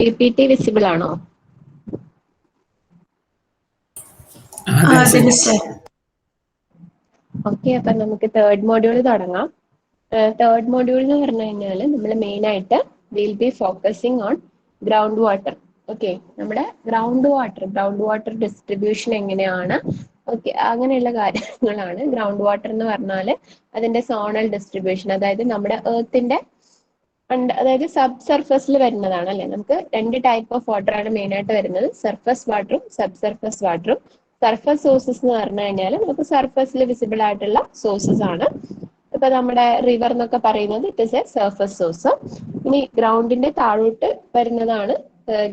PPT visible ആണോ? Okay, അപ്പൊ നമുക്ക് തേർഡ് മോഡ്യൂൾ തുടങ്ങാം. തേർഡ് മോഡ്യൂൾ എന്ന് പറഞ്ഞു കഴിഞ്ഞാൽ നമ്മൾ മെയിൻ ആയിട്ട് will be focusing on ground water. Okay, നമ്മുടെ ഗ്രൗണ്ട് വാട്ടർ ഡിസ്ട്രിബ്യൂഷൻ എങ്ങനെയാണ്, ഓക്കെ, അങ്ങനെയുള്ള കാര്യങ്ങളാണ്. ഗ്രൗണ്ട് വാട്ടർ എന്ന് പറഞ്ഞാൽ അതിന്റെ സോണൽ ഡിസ്ട്രിബ്യൂഷൻ, അതായത് നമ്മുടെ എർത്തിന്റെ അതായത് സബ് സർഫസിൽ വരുന്നതാണ് അല്ലെ. നമുക്ക് രണ്ട് ടൈപ്പ് ഓഫ് വാട്ടർ ആണ് മെയിൻ ആയിട്ട് വരുന്നത്, സർഫസ് വാട്ടറും സബ് സർഫസ് വാട്ടറും. സർഫസ് സോഴ്സസ് എന്ന് പറഞ്ഞു കഴിഞ്ഞാൽ നമുക്ക് സർഫസിൽ വിസിബിൾ ആയിട്ടുള്ള സോഴ്സസ് ആണ്. ഇപ്പൊ നമ്മുടെ റിവർ എന്നൊക്കെ പറയുന്നത് it is a surface source. ഇനി ഗ്രൗണ്ടിന്റെ താഴോട്ട് വരുന്നതാണ്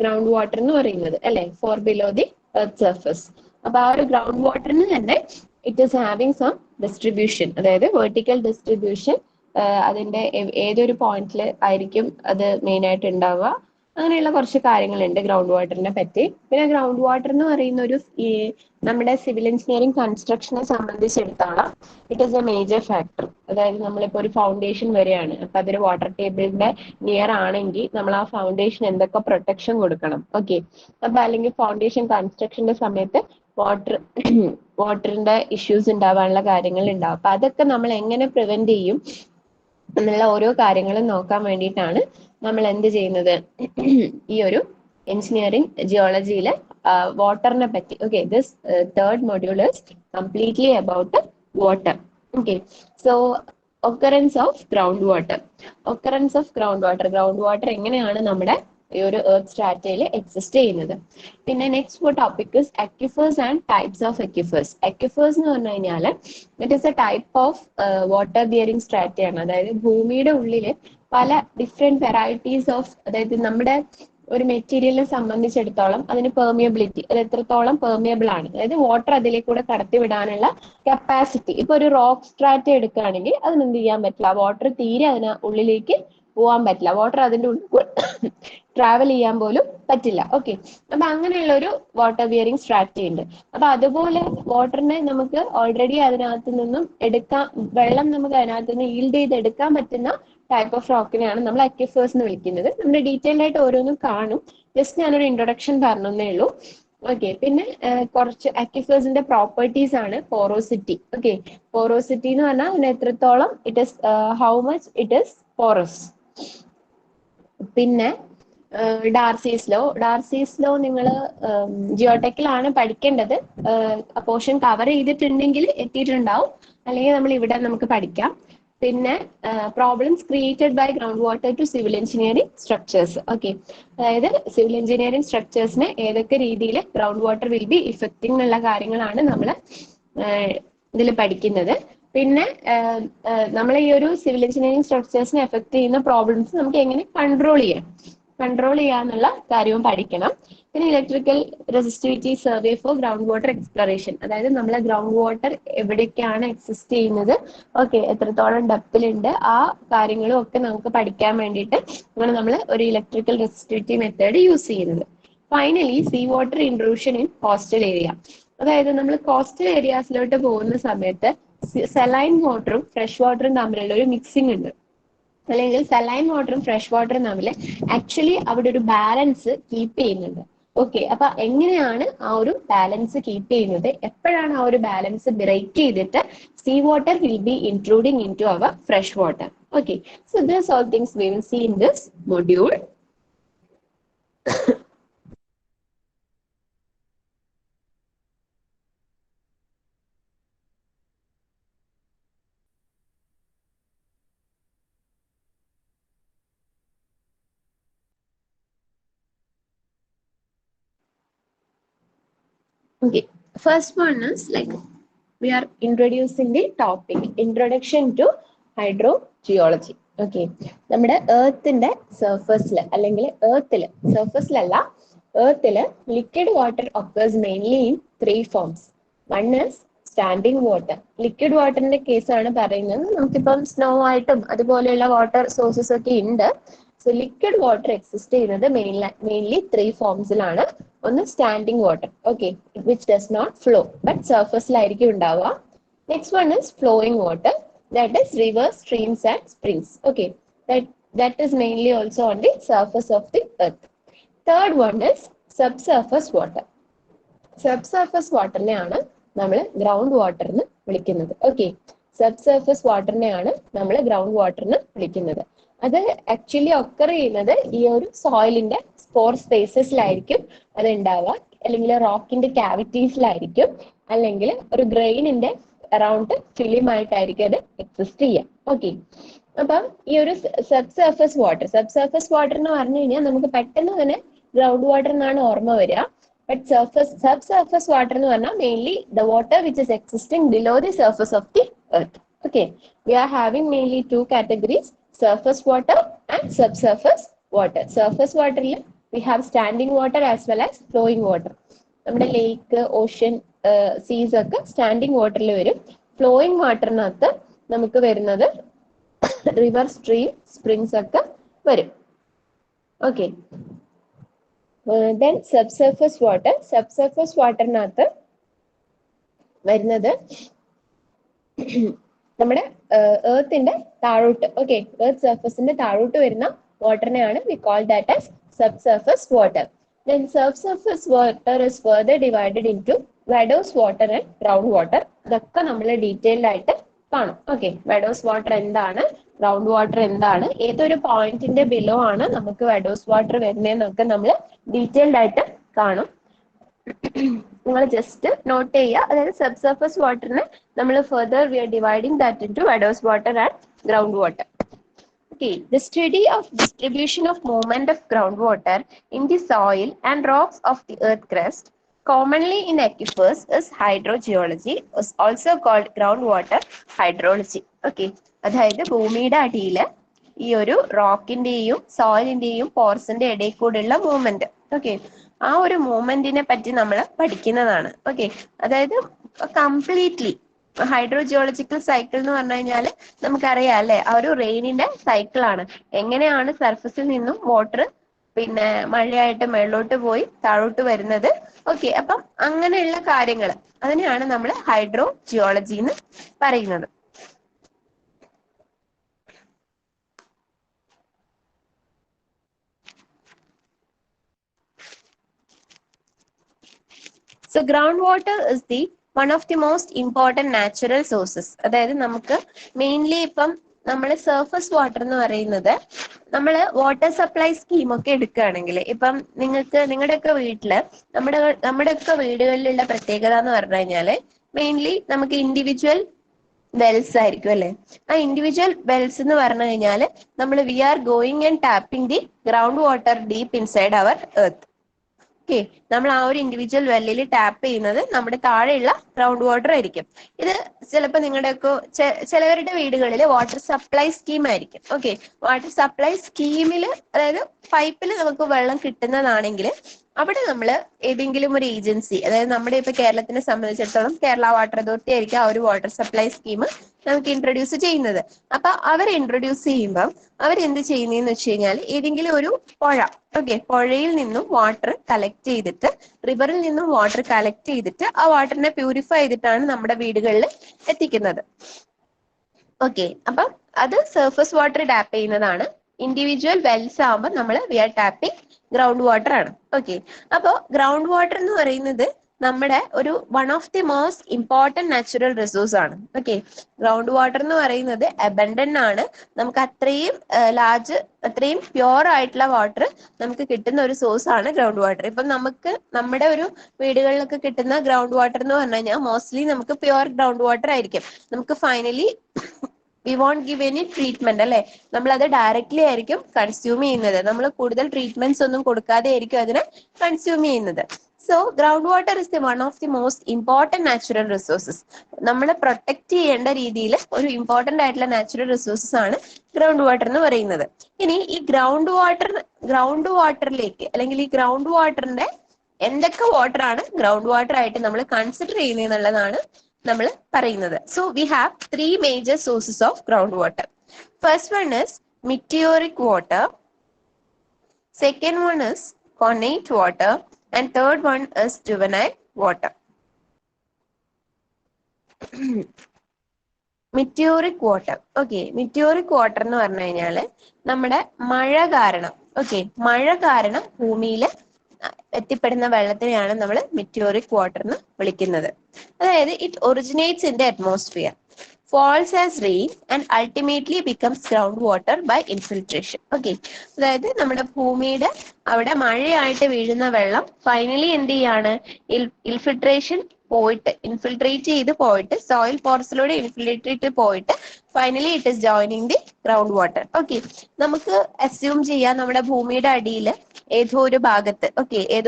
ഗ്രൗണ്ട് വാട്ടർ എന്ന് പറയുന്നത് അല്ലെ, for below the earth surface. അപ്പൊ ആ ഒരു ഗ്രൗണ്ട് വാട്ടറിന് തന്നെ it is having some distribution, അതായത് വെർട്ടിക്കൽ ഡിസ്ട്രിബ്യൂഷൻ. അതിന്റെ ഏതൊരു പോയിന്റിൽ ആയിരിക്കും അത് മെയിൻ ആയിട്ട് ഉണ്ടാവുക, അങ്ങനെയുള്ള കുറച്ച് കാര്യങ്ങളുണ്ട് ഗ്രൗണ്ട് വാട്ടറിനെ പറ്റി. പിന്നെ ഗ്രൗണ്ട് വാട്ടർ എന്ന് പറയുന്ന ഒരു നമ്മുടെ സിവിൽ എഞ്ചിനീയറിംഗ് കൺസ്ട്രക്ഷനെ സംബന്ധിച്ചിടത്തോളം it is A major factor. അതായത് നമ്മളിപ്പോൾ ഒരു ഫൗണ്ടേഷൻ വരെയാണ്, അപ്പൊ അതൊരു വാട്ടർ ടേബിളിന്റെ നിയർ ആണെങ്കിൽ നമ്മൾ ആ ഫൗണ്ടേഷൻ എന്തൊക്കെ പ്രൊട്ടക്ഷൻ കൊടുക്കണം. ഓക്കെ, അപ്പൊ അല്ലെങ്കിൽ ഫൗണ്ടേഷൻ കൺസ്ട്രക്ഷന്റെ സമയത്ത് വാട്ടറിന്റെ ഇഷ്യൂസ് ഉണ്ടാവാനുള്ള കാര്യങ്ങൾ ഉണ്ടാവും. അപ്പൊ അതൊക്കെ നമ്മൾ എങ്ങനെ പ്രിവെന്റ് ചെയ്യും എന്നുള്ള ഓരോ കാര്യങ്ങളും നോക്കാൻ വേണ്ടിയിട്ടാണ് നമ്മൾ എന്ത് ചെയ്യുന്നത്, ഈ ഒരു എഞ്ചിനീയറിംഗ് ജിയോളജിയിലെ വാട്ടറിനെ പറ്റി. Okay, this third module is completely about water. Okay, so occurrence of ground water. Ground water എങ്ങനെയാണ് നമ്മുടെ ഈ ഒരു എർത്ത് സ്ട്രാറ്റയിൽ എക്സിസ്റ്റ് ചെയ്യുന്നത്. പിന്നെ next topic is aquifers and types of aquifers. Aquifers എന്ന് പറഞ്ഞു കഴിഞ്ഞാൽ it is a type of water bearing സ്ട്രാറ്റയാണ്. അതായത് ഭൂമിയുടെ ഉള്ളില് പല ഡിഫറെന്റ് വെറൈറ്റീസ് ഓഫ്, അതായത് നമ്മുടെ ഒരു മെറ്റീരിയലിനെ സംബന്ധിച്ചിടത്തോളം അതിന് പെർമിയബിലിറ്റി, അത് എത്രത്തോളം പെർമിയബിൾ ആണ്, അതായത് വാട്ടർ അതിലേക്കൂടെ കടത്തിവിടാനുള്ള കപ്പാസിറ്റി. ഇപ്പൊ ഒരു റോക്ക് സ്ട്രാറ്റ എടുക്കുകയാണെങ്കിൽ അതിന് എന്ത് ചെയ്യാൻ പറ്റില്ല, വാട്ടർ തീരെ അതിന് ഉള്ളിലേക്ക് പോകാൻ പറ്റില്ല, വാട്ടർ അതിന്റെ ഉള്ളിൽ ട്രാവൽ ചെയ്യാൻ പോലും പറ്റില്ല. ഓക്കെ, അപ്പൊ അങ്ങനെയുള്ള ഒരു വാട്ടർ ബിയറിംഗ് സ്ട്രാറ്റജി ഉണ്ട്. അപ്പൊ അതുപോലെ വാട്ടറിനെ നമുക്ക് ഓൾറെഡി അതിനകത്ത് നിന്നും എടുക്കാൻ, വെള്ളം നമുക്ക് അതിനകത്ത് നിന്ന് ഈൽഡ് ചെയ്ത് എടുക്കാൻ പറ്റുന്ന ടൈപ്പ് ഓഫ് റോക്കിനെയാണ് നമ്മൾ അക്വിഫേഴ്സ് എന്ന് വിളിക്കുന്നത്. നമ്മുടെ ഡീറ്റെയിൽഡ് ആയിട്ട് ഓരോന്നും കാണും, ജസ്റ്റ് ഞാനൊരു ഇൻട്രൊഡക്ഷൻ പറഞ്ഞേ ഉള്ളൂ. ഓക്കെ, പിന്നെ കുറച്ച് അക്വിഫേഴ്സിന്റെ പ്രോപ്പർട്ടീസ് ആണ് പോറോസിറ്റി. ഓക്കെ, പോറോസിറ്റി എന്ന് പറഞ്ഞാൽ അതിന് എത്രത്തോളം it is, how much it is porous. പിന്നെ ഡാർസീസ് ലോ നിങ്ങൾ ജിയോടെക്കിലാണ് പഠിക്കേണ്ടത്. പോർഷൻ കവർ ചെയ്തിട്ടുണ്ടെങ്കിൽ എത്തിയിട്ടുണ്ടാവും, അല്ലെങ്കിൽ നമ്മൾ ഇവിടെ നമുക്ക് പഠിക്കാം. പിന്നെ problems created by ground water to civil engineering structures. Okay, അതായത് സിവിൽ എഞ്ചിനീയറിംഗ് സ്ട്രക്ചേഴ്സിനെ ഏതൊക്കെ രീതിയിൽ ground water will be affecting എന്നുള്ള കാര്യങ്ങളാണ് നമ്മൾ ഇതിൽ പഠിക്കുന്നത്. പിന്നെ നമ്മൾ ഈ ഒരു സിവിൽ എഞ്ചിനീയറിംഗ് സ്ട്രക്ചേഴ്സിനെ എഫക്ട് ചെയ്യുന്ന പ്രോബ്ലംസ് നമുക്ക് എങ്ങനെ കൺട്രോൾ ചെയ്യാന്നുള്ള കാര്യവും പഠിക്കണം. പിന്നെ electrical resistivity survey for ground water exploration, അതായത് നമ്മളെ ഗ്രൗണ്ട് വാട്ടർ എവിടേക്കാണ് എക്സിസ്റ്റ് ചെയ്യുന്നത്, ഓക്കെ, എത്രത്തോളം ഡെപ്തിലുണ്ട്, ആ കാര്യങ്ങളും ഒക്കെ നമുക്ക് പഠിക്കാൻ വേണ്ടിയിട്ട് അങ്ങനെ നമ്മൾ ഒരു ഇലക്ട്രിക്കൽ റെസിസ്റ്റിവിറ്റി മെത്തേഡ് യൂസ് ചെയ്യുന്നത്. Finally sea water intrusion in coastal area, അതായത് നമ്മൾ കോസ്റ്റൽ ഏരിയാസിലോട്ട് പോകുന്ന സമയത്ത് സലൈൻ വാട്ടറും ഫ്രഷ് വാട്ടറും തമ്മിലുള്ള ഒരു മിക്സിംഗ് ഉണ്ട്, അല്ലെങ്കിൽ സലൈൻ വാട്ടറും ഫ്രഷ് വാട്ടറും തമ്മിൽ ആക്ച്വലി അവിടെ ഒരു ബാലൻസ് കീപ്പ് ചെയ്യുന്നുണ്ട്. ഓക്കെ, അപ്പൊ എങ്ങനെയാണ് ആ ഒരു ബാലൻസ് കീപ്പ് ചെയ്യുന്നത്, എപ്പോഴാണ് ആ ഒരു ബാലൻസ് ബ്രേക്ക് ചെയ്തിട്ട് sea water will be including in to our fresh water. Okay, so this all things we will see in this module. Okay, first one is like we are introducing the topic introduction to hydrogeology. Okay, നമ്മുടെ എർത്തിന്റെ സർഫസിൽ അല്ലെങ്കിൽ സർഫസിലല്ല എർത്തില് liquid water occurs mainly in 3 forms. One is standing water. Liquid വാട്ടറിന്റെ കേസാണ് പറയുന്നത്. നമുക്കിപ്പം സ്നോ ആയിട്ടും അതുപോലെയുള്ള വാട്ടർ സോഴ്സസ് ഒക്കെ ഉണ്ട്. സോ ലിക്വിഡ് വാട്ടർ എക്സിസ്റ്റ് ചെയ്യുന്നത് മെയിൻലി 3 ഫോംസിലാണ്. ഒന്ന് standing water, okay, which does not flow but സർഫസിലായിരിക്കും ഉണ്ടാവുക. Next one is flowing water, that is rivers, streams and springs. Okay, that is mainly also on the surface of the earth. Third one is subsurface water. Subsurface വാട്ടറിനെയാണ് നമ്മൾ ground water എന്ന് വിളിക്കുന്നത്. Okay, സബ്സർഫസ് വാട്ടറിനെയാണ് നമ്മൾ ground water എന്ന് വിളിക്കുന്നത്. അത് actually occur ചെയ്യുന്നത് ഈ ഒരു സോയിലിന്റെ സ്പോർ സ്പേസസിലായിരിക്കും അത് ഉണ്ടാവുക, അല്ലെങ്കിൽ റോക്കിന്റെ കാവിറ്റീസിലായിരിക്കും, അല്ലെങ്കിൽ ഒരു ഗ്രെയിനിന്റെ അറൌണ്ട് ഫിലിമായിട്ടായിരിക്കും അത് എക്സിസ്റ്റ് ചെയ്യുക. ഓക്കെ, അപ്പം ഈ ഒരു സബ്സർഫസ് വാട്ടർ എന്ന് പറഞ്ഞു കഴിഞ്ഞാൽ നമുക്ക് പെട്ടെന്ന് തന്നെ ഗ്രൗണ്ട് വാട്ടർ എന്നാണ് ഓർമ്മ വരിക. ബട്ട് subsurface water എന്ന് പറഞ്ഞാൽ mainly the water which is existing below the surface of the earth. Okay, we are having mainly two categories, surface water and subsurface water. Surface water we have standing water as well as flowing water. നമ്മുടെ ലേക്ക്, ocean, സീസ് ഒക്കെ standing വാട്ടറിൽ വരും. Flowing വാട്ടറിനകത്ത് നമുക്ക് വരുന്നത് river, stream, springs ഒക്കെ വരും. Okay, then subsurface വാട്ടറിനകത്ത് വരുന്നത് നമ്മുടെ എർത്തിന്റെ താഴോട്ട്, ഓക്കെ, എർത്ത് സർഫസിന്റെ താഴോട്ട് വരുന്ന വാട്ടറിനെയാണ് we call that as subsurface water. Then subsurface water is further divided into vadose water and ground water. ഇതൊക്കെ നമ്മൾ ഡീറ്റെയിൽഡ് ആയിട്ട് കാണും. ഓക്കെ, vadose water എന്താണ്, ഗ്രൗണ്ട് വാട്ടർ എന്താണ്, ഏതൊരു പോയിന്റിന്റെ ബിലോ ആണ് നമുക്ക് വെഡോസ് വാട്ടർ വരുന്നതെന്നൊക്കെ നമ്മൾ ഡീറ്റെയിൽഡ് ആയിട്ട് കാണും. നിങ്ങൾ ജസ്റ്റ് നോട്ട് ചെയ്യുക. അതായത് സബ്സർഫസ് വാട്ടറിനെ നമ്മൾ further we are dividing that into vadose water and ground water. Okay, the study of distribution of movement of groundwater in the soil and rocks of the earth crust, commonly in aquifers, is hydrogeology, is also called groundwater hydrology. Okay, അതായത് ഭൂമിയുടെ അടിയിൽ ഈ ഒരു റോക്കിന്റെയും സോയിലിന്റെയും പോർസിന്റെ ഇടയിൽ കൂടെയുള്ള movement. Okay, ആ ഒരു മൂവ്മെന്റിനെ പറ്റി നമ്മൾ പഠിക്കുന്നതാണ്. ഓക്കെ, അതായത് കംപ്ലീറ്റ്ലി ഹൈഡ്രോജിയോളജിക്കൽ സൈക്കിൾ എന്ന് പറഞ്ഞു കഴിഞ്ഞാൽ നമുക്കറിയാം അല്ലെ, ആ ഒരു റെയിനിന്റെ സൈക്കിൾ ആണ്. എങ്ങനെയാണ് സർഫസിൽ നിന്നും വാട്ടർ പിന്നെ മഴയായിട്ട് മേളിലോട്ട് പോയി താഴോട്ട് വരുന്നത്. ഓക്കെ, അപ്പം അങ്ങനെയുള്ള കാര്യങ്ങൾ അതിനെയാണ് നമ്മൾ ഹൈഡ്രോജിയോളജി എന്ന് പറയുന്നത്. So groundwater is the one of the most important natural sources. അതായത് നമുക്ക് മെയിൻലി ഇപ്പം നമ്മൾ സർഫസ് വാട്ടർ എന്ന് പറയുന്നത് നമ്മൾ വാട്ടർ സപ്ലൈ സ്കീം ഒക്കെ എടുക്കുകയാണെങ്കിൽ, ഇപ്പം നിങ്ങൾക്ക് നിങ്ങളുടെയൊക്കെ വീട്ടില് നമ്മുടെയൊക്കെ വീടുകളിലുള്ള പ്രത്യേകത എന്ന് പറഞ്ഞു കഴിഞ്ഞാല് മെയിൻലി നമുക്ക് ഇൻഡിവിജ്വൽ വെൽസ് ആയിരിക്കും അല്ലെ. ആ ഇൻഡിവിജ്വൽ വെൽസ് എന്ന് പറഞ്ഞു കഴിഞ്ഞാൽ നമ്മൾ we are going and tapping the ground water deep inside our earth. Okay, നമ്മൾ ആ ഒരു ഇൻഡിവിജ്വൽ വെല്ലിൽ ടാപ്പ് ചെയ്യുന്നത് നമ്മുടെ താഴെയുള്ള ഗ്രൗണ്ട് വാട്ടർ ആയിരിക്കും. ഇത് ചിലപ്പോൾ നിങ്ങളുടെയൊക്കെ ചിലവരുടെ വീടുകളിൽ വാട്ടർ സപ്ലൈ സ്കീം ആയിരിക്കും. ഓക്കെ, വാട്ടർ സപ്ലൈ സ്കീമിൽ അതായത് പൈപ്പിൽ നമുക്ക് വെള്ളം കിട്ടുന്നതാണെങ്കിൽ അവിടെ നമ്മൾ ഏതെങ്കിലും ഒരു ഏജൻസി, അതായത് നമ്മുടെ ഇപ്പൊ കേരളത്തിനെ സംബന്ധിച്ചിടത്തോളം കേരള വാട്ടർ അതോറിറ്റി ആയിരിക്കും ആ ഒരു വാട്ടർ സപ്ലൈ സ്കീം നമുക്ക് ഇൻട്രൊഡ്യൂസ് ചെയ്യുന്നത്. അപ്പൊ അവർ ഇൻട്രൊഡ്യൂസ് ചെയ്യുമ്പം അവരെന്ത് ചെയ്യുന്നതെന്ന് വെച്ച് കഴിഞ്ഞാൽ ഏതെങ്കിലും ഒരു പുഴ, ഓക്കെ, പുഴയിൽ നിന്നും വാട്ടർ കളക്ട് ചെയ്തിട്ട്, റിവറിൽ നിന്നും വാട്ടർ കളക്ട് ചെയ്തിട്ട് ആ വാട്ടറിനെ പ്യൂരിഫൈ ചെയ്തിട്ടാണ് നമ്മുടെ വീടുകളിൽ എത്തിക്കുന്നത്. ഓക്കെ, അപ്പം അത് സർഫസ് വാട്ടർ ടാപ്പ് ചെയ്യുന്നതാണ്. ഇൻഡിവിജ്വൽ വെൽസ് ആകുമ്പോൾ നമ്മൾ we are tapping ground water ആണ്. ഓക്കെ, അപ്പോൾ ഗ്രൗണ്ട് വാട്ടർ എന്ന് പറയുന്നത് നമ്മുടെ ഒരു one of the most important natural resource ആണ്. ഓക്കെ, ഗ്രൗണ്ട് വാട്ടർ എന്ന് പറയുന്നത് അബൻഡന്റ് ആണ്. നമുക്ക് അത്രയും അത്രയും പ്യുവർ ആയിട്ടുള്ള വാട്ടർ നമുക്ക് കിട്ടുന്ന ഒരു സോഴ്സ് ആണ് ഗ്രൗണ്ട് വാട്ടർ. ഇപ്പം നമുക്ക് നമ്മുടെ ഒരു വീടുകളിലൊക്കെ കിട്ടുന്ന ഗ്രൗണ്ട് വാട്ടർ എന്ന് പറഞ്ഞു കഴിഞ്ഞാൽ മോസ്റ്റ്ലി നമുക്ക് പ്യുവർ ഗ്രൗണ്ട് വാട്ടർ ആയിരിക്കും. നമുക്ക് finally we won't give any treatment അല്ലെ, നമ്മൾ അത് ഡയറക്ട്ലി ആയിരിക്കും കൺസ്യൂം ചെയ്യുന്നത്. നമ്മൾ കൂടുതൽ ട്രീറ്റ്മെന്റ്സ് ഒന്നും കൊടുക്കാതെ ആയിരിക്കും അതിനെ കൺസ്യൂം ചെയ്യുന്നത്. So ground water is the one of the most important natural resources. നമ്മളെ പ്രൊട്ടക്ട് ചെയ്യേണ്ട രീതിയിൽ ഒരു ഇമ്പോർട്ടന്റ് ആയിട്ടുള്ള നാച്ചുറൽ റിസോഴ്സസ് ആണ് ഗ്രൗണ്ട് വാട്ടർ എന്ന് പറയുന്നത്. ഇനി ഈ ഗ്രൗണ്ട് വാട്ടറിലേക്ക് അല്ലെങ്കിൽ ഈ ഗ്രൗണ്ട് വാട്ടറിന്റെ എന്തൊക്കെ വാട്ടർ ആണ് ഗ്രൗണ്ട് വാട്ടർ ആയിട്ട് നമ്മൾ കൺസിഡർ ചെയ്യുന്നത് എന്നുള്ളതാണ് നമ്മൾ പറയുന്നത്. So we have 3 major sources of ground water. First one is meteoric water, second one is connate water, and third one is juvenile water. Meteoric water. Okay, meteoric water എന്ന് പറഞ്ഞു കഴിഞ്ഞാല് നമ്മുടെ മഴ കാരണം, ഓക്കെ, മഴ കാരണം ഭൂമിയിൽ എത്തിപ്പെടുന്ന വെള്ളത്തിനെയാണ് നമ്മൾ മെറ്റിയോറിക് വാട്ടർ എന്ന് വിളിക്കുന്നത്. അതായത് it originates in the atmosphere, falls as rain and ultimately becomes groundwater by infiltration. Okay, അതായത് നമ്മുടെ ഭൂമിയുടെ അവിടെ മഴയായിട്ട് വീഴുന്ന വെള്ളം ഫൈനലി എന്ത് ചെയ്യാണ്, ഇൻഫിൽട്രേറ്റ് ചെയ്ത് പോയിട്ട് സോയിൽ പോർസിലൂടെ ഇൻഫിൽട്രേറ്റ് പോയിട്ട് finally it is joining the ground water. Okay, നമുക്ക് അസ്യൂം ചെയ്യാം നമ്മുടെ ഭൂമിയുടെ അടിയിൽ ഏതോ